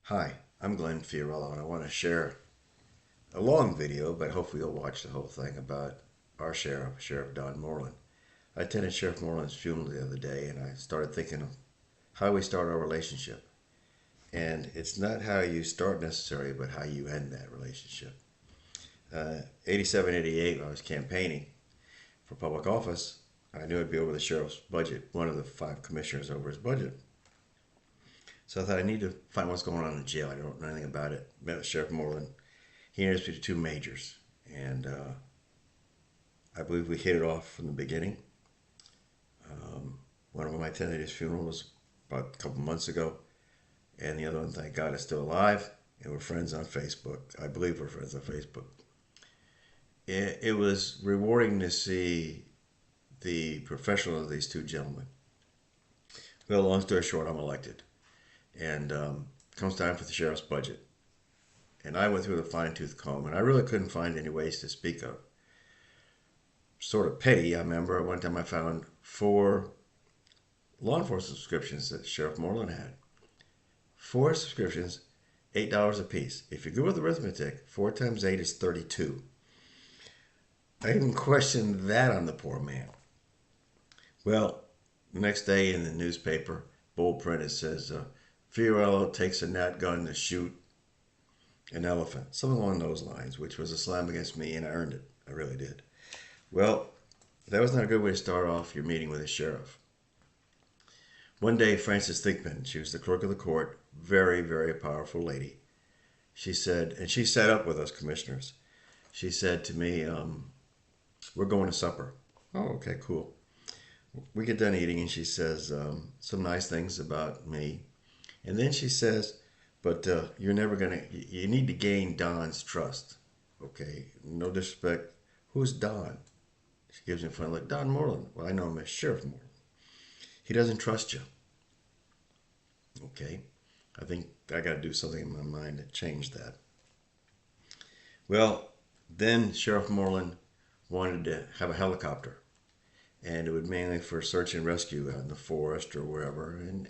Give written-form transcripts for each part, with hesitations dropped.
Hi, I'm Glenn Fiorello, and I want to share a long video, but hopefully you'll watch the whole thing about our sheriff, Sheriff Don Moreland. I attended Sheriff Moreland's funeral the other day, and I started thinking of how we start our relationship. And it's not how you start necessarily, but how you end that relationship. 87, 88, when I was campaigning for public office, I knew I'd be over the sheriff's budget, one of the 5 commissioners over his budget. So I thought I need to find what's going on in jail. I don't know anything about it. Met with Sheriff Moreland. He introduced me to 2 majors, and I believe we hit it off from the beginning. One of them I attended his funeral was about a couple months ago, and the other one, thank God, is still alive, and we're friends on Facebook. I believe we're friends on Facebook. It was rewarding to see the professional of these 2 gentlemen. Well, long story short, I'm elected, and comes time for the sheriff's budget. And I went through the fine-tooth comb, and I really couldn't find any ways to speak of. Sort of petty, I remember one time I found 4 law enforcement subscriptions that Sheriff Moreland had. 4 subscriptions, $8 a piece. If you're good with arithmetic, 4 times 8 is 32. I even questioned that on the poor man. Well, the next day in the newspaper, bold print, it says, Fiorello takes a nat gun to shoot an elephant. Something along those lines, which was a slam against me, and I earned it. I really did. Well, that was not a good way to start off your meeting with a sheriff. One day, Frances Thickman, she was the clerk of the court, very, very powerful lady. She said, and she sat up with us commissioners. She said to me, we're going to supper. Oh, okay, cool. We get done eating, and she says some nice things about me. And then she says, but you're never going to, you need to gain Don's trust. Okay, no disrespect. Who's Don? She gives me a fun look. Don Moreland. Well, I know him as Sheriff Moreland. He doesn't trust you. Okay, I think I got to do something in my mind to change that. Well, then Sheriff Moreland wanted to have a helicopter, and it would mainly for search and rescue out in the forest or wherever. And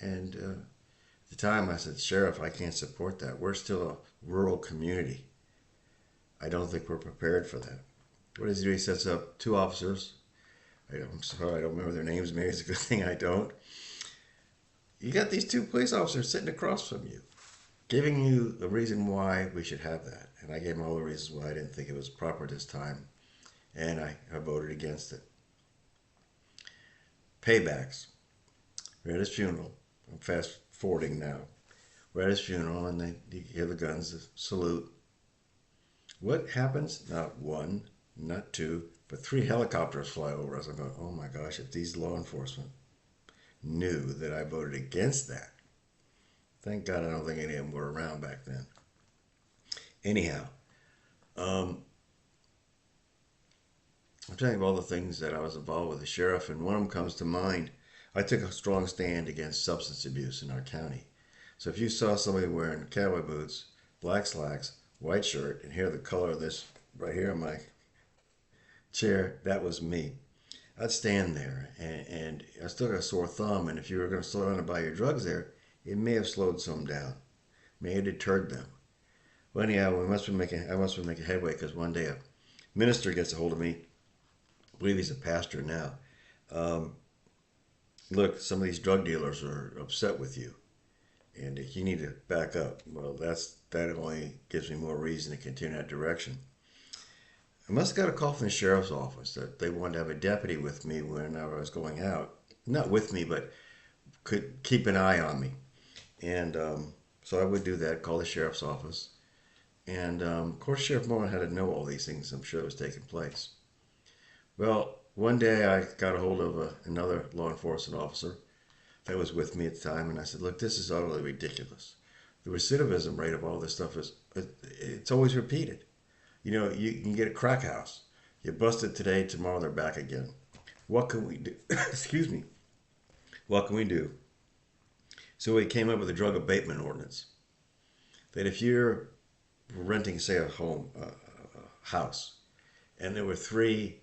at the time, I said, Sheriff, I can't support that. We're still a rural community. I don't think we're prepared for that. What does he do? He sets up 2 officers. I'm sorry, I don't remember their names. Maybe it's a good thing I don't. You got these 2 police officers sitting across from you, giving you the reason why we should have that. And I gave them all the reasons why I didn't think it was proper this time. And I voted against it. Paybacks. We're at his funeral. I'm fast forwarding now. We're at his funeral, and you hear the guns, the salute. What happens? Not 1, not 2, but 3 helicopters fly over us. I'm going, oh my gosh, if these law enforcement knew that I voted against that. Thank God I don't think any of them were around back then. Anyhow, I'm telling you all the things that I was involved with the sheriff, and one of them comes to mind. I took a strong stand against substance abuse in our county. So if you saw somebody wearing cowboy boots, black slacks, white shirt, and here the color of this right here on my chair, that was me. I'd stand there, and I still got a sore thumb, and if you were going to slow down to buy your drugs there, it may have slowed some down, may have deterred them. Well, anyhow, I must be making headway, because one day a minister gets a hold of me. I believe he's a pastor now. Look, some of these drug dealers are upset with you, and you need to back up. Well, that only gives me more reason to continue that direction. I must have got a call from the sheriff's office that they wanted to have a deputy with me when I was going out. Not with me, but could keep an eye on me. And so I would do that, call the sheriff's office. And of course, Sheriff Moreland had to know all these things, I'm sure, that was taking place. Well, one day I got a hold of another law enforcement officer that was with me at the time, and I said, look, this is utterly ridiculous. The recidivism rate of all this stuff it's always repeated. You know, you can get a crack house. You bust it today, tomorrow they're back again. What can we do? Excuse me. What can we do? So we came up with a drug abatement ordinance that if you're renting, say, a house, and there were 3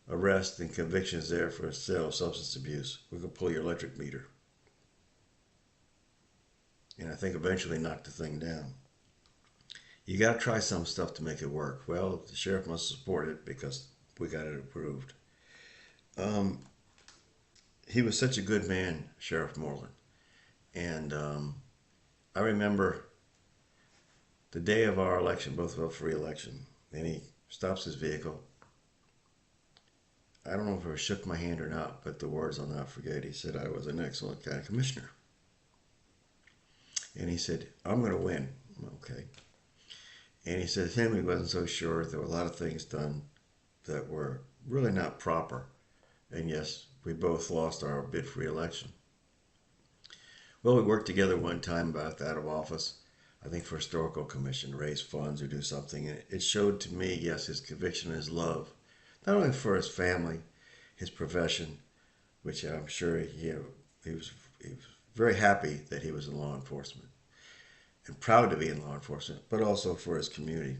arrests and convictions there for sale of substance abuse, we could pull your electric meter. and I think eventually knocked the thing down. You got to try some stuff to make it work. Well, the sheriff must support it because we got it approved. Um, he was such a good man, Sheriff Moreland. And I remember the day of our election, both up for re-election, and he stops his vehicle. I don't know if it shook my hand or not, but the words I'll not forget. He said I was an excellent county commissioner. And he said, I'm going to win. Okay. And he said him, he wasn't so sure. There were a lot of things done that were really not proper. And yes, we both lost our bid for re-election. Well, we worked together one time about out of office, I think for Historical Commission, to raise funds or do something. And it showed to me, yes, his conviction and his love, not only for his family, his profession, which I'm sure he was very happy that he was in law enforcement and proud to be in law enforcement, but also for his community.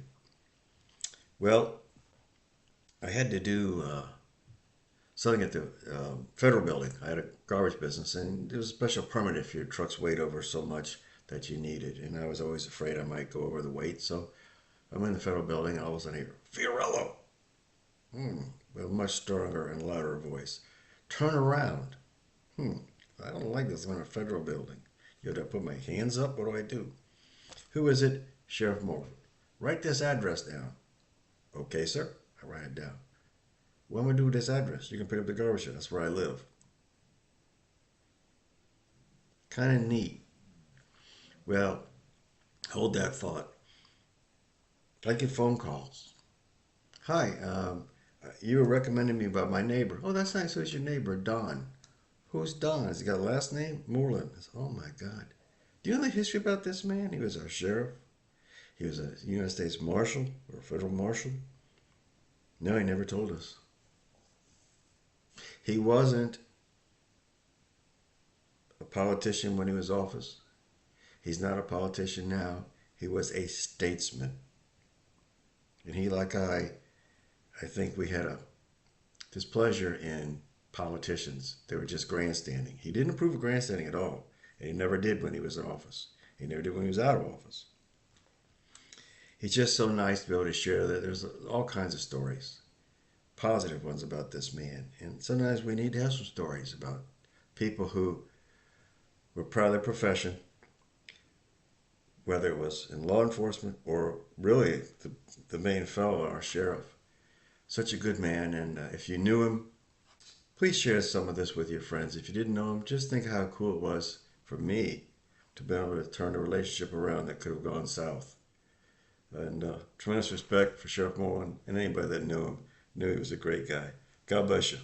Well, I had to do something at the federal building. I had a garbage business, and there was a special permit if your trucks weighed over so much that you needed. And I was always afraid I might go over the weight. So I'm in the federal building, and all of a sudden I hear, Fiorello! With a much stronger and louder voice. Turn around. I don't like this. I'm in a federal building. You have to put my hands up? What do I do? Who is it? Sheriff Moreland. Write this address down. Okay, sir. I write it down. What am I going to do with this address? You can pick up the garbage. That's where I live. Kind of neat. Well, hold that thought. I get phone calls. Hi, you were recommending me about my neighbor. Oh, that's nice. Who's your neighbor? Don. Who's Don? Has he got a last name? Moreland. Oh my God. Do you know the history about this man? He was our sheriff. He was a United States Marshal or a federal marshal. No, he never told us. He wasn't a politician when he was in office. He's not a politician now. He was a statesman. And he, like I think we had a displeasure in politicians. They were just grandstanding. He didn't approve of grandstanding at all. And he never did when he was in office. He never did when he was out of office. It's just so nice to be able to share that there's all kinds of stories, positive ones about this man. And sometimes we need to have some stories about people who were proud of their profession, whether it was in law enforcement or really the main fellow, our sheriff. Such a good man. And if you knew him, please share some of this with your friends. If you didn't know him, just think how cool it was for me to be able to turn a relationship around that could have gone south. And tremendous respect for Sheriff Moreland, and anybody that knew him knew he was a great guy. God bless you.